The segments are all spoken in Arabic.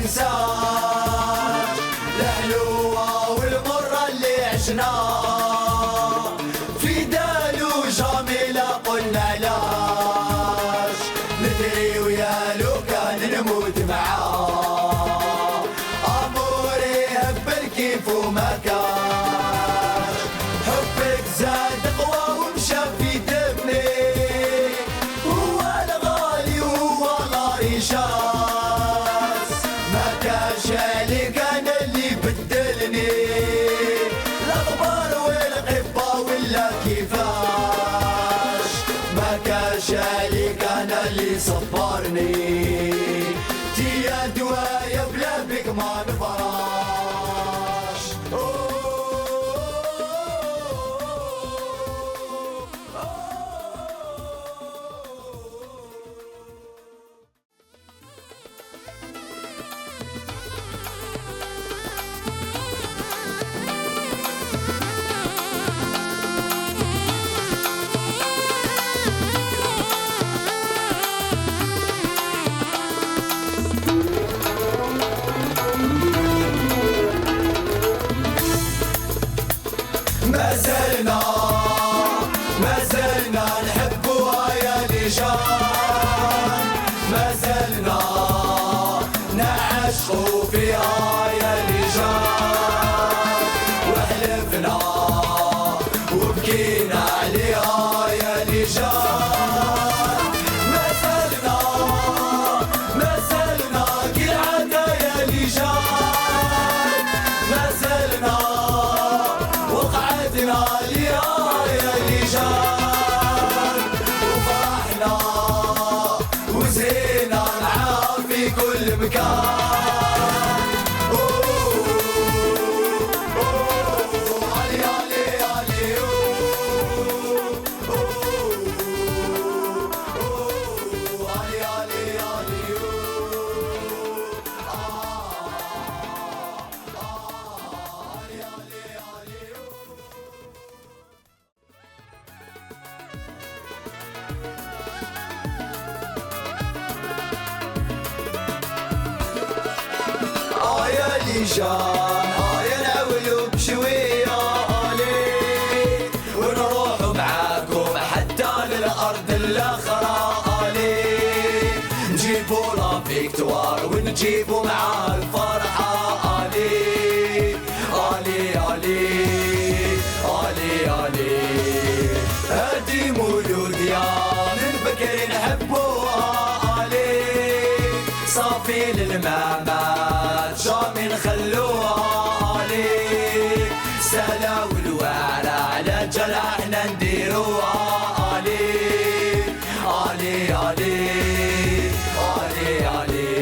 ننساش الحلوة والمرة اللي عشناه في دالو جميلة قلنا علاش ندري ويا لو كان نموت معاه أموري هبل كيف وما كاش حبك زاد قوى ومشى في دمي هو الغالي هو غالي شاس ما كاش اللي كان اللي بدلني الأخبار والقبة ولا كيفاش ما كاش اللي كان اللي صبرني تيا دوايا بلا بك ما نفراش ما زلنا نحبوها يا لجان ما زلنا نعشقوا فيها يا لجان وحلفنا وبكينا عليها يا لجان ما زلنا كالعادة يا لجان ما زلنا وقعدنا ليها يا لجان وفرحنا وزينا معاها في كل مكان علي علي علي علي علي علي لجان نعولوا بشوية آلي ونروحوا معاكم حتى للأرض الأخرى آلي نجيبوا لا فيكتوار ونجيبوا مع الفرحة آلي آلي آلي آلي آلي هادي مولود يا من بكر نحبوها آلي صافي للمامات جامي نخلوها آلي سلا والوعرة على جرحنا نديروها آلي آلي آلي آلي آلي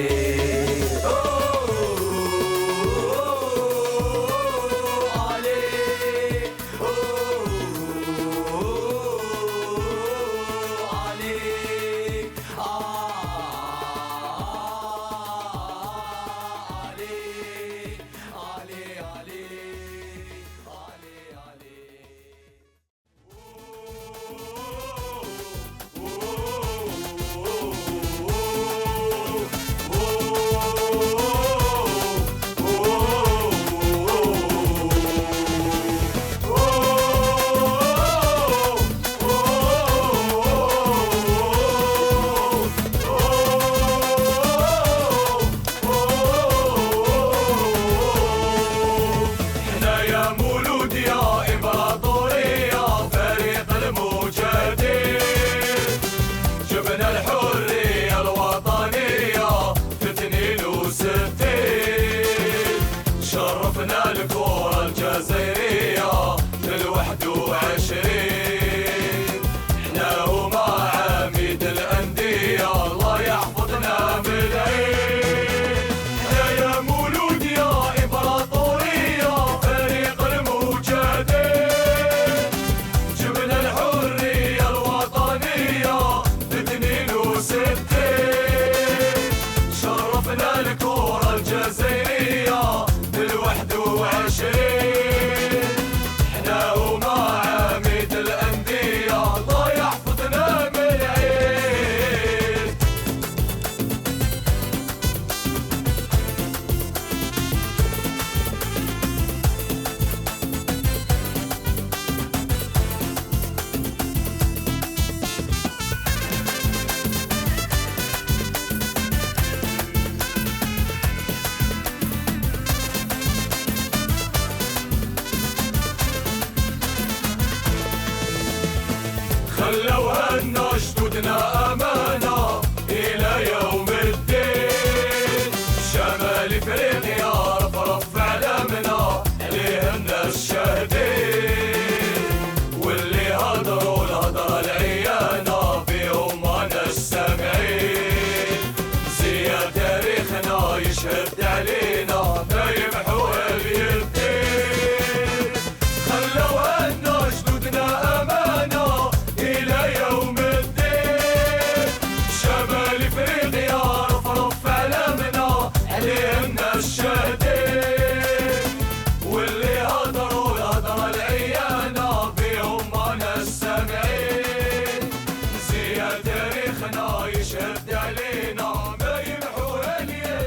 Ali العيانة إلى يوم الدين. شمال إفريقيا رفرف علامنا عليهن الشاهدين، واللي هضروا الهضرة العيانة بهم أنا السامعين. زياد تاريخنا يشهد علينا ما يمحو اليدين. خلوا أن جدودنا أمانة إلى يوم الدين. شمال إفريقيا رفرف علامنا عليهن الشاهدين، واللي هضروا الهضرة العيانة بهم أنا السامعين. زياد تاريخنا يشهد علينا ما يمحو اليدين.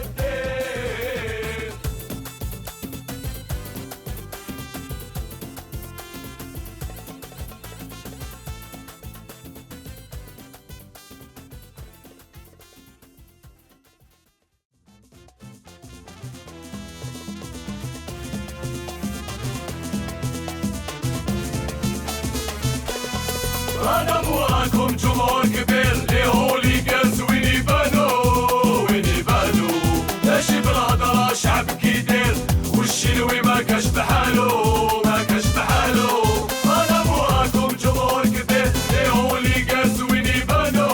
أنا موراكم جمهور كبير لهولي جاز وين يبانو ماشي بالهضرة شعب كيدير، والشلوي ما كاش بحالو أنا موراكم جمهور كبير لهولي جاز وين يبانو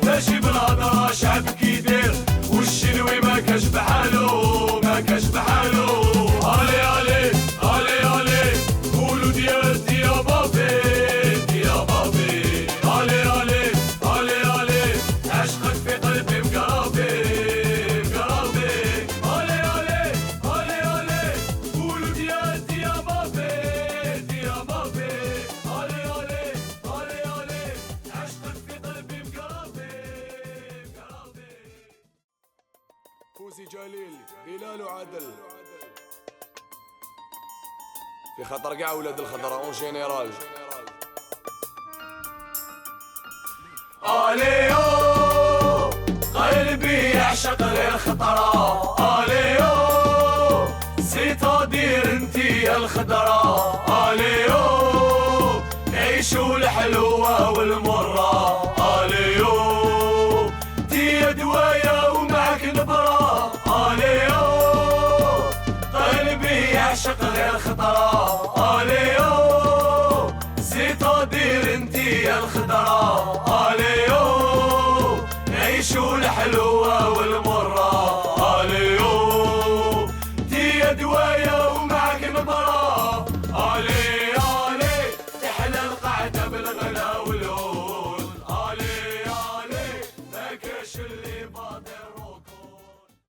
ماشي بالهضرة شعب كيدير، والشلوي ما كاش بحالو علي علي علي علي قولوا ديالتي يا بابي علي علي علي علي عشقك في قلبي مقربي علي علي علي علي قولوا ديالتي يا بابي علي علي علي علي عشقك في قلبي مقربي. فوزي جليل بلال وعدل في خطر كاع ولاد الخضرا اون جينيرال. اليو قلبي يعشق الخضرا، اليو سيتادير انتي الخضرا، اليو نعيشو الحلوة والمرة، اليو تي دوايا ومعك نبرة، اليو قلبي يعشق الخضرا، اليو سيتادير انتي الخضرا، اليو نعيشو الحلو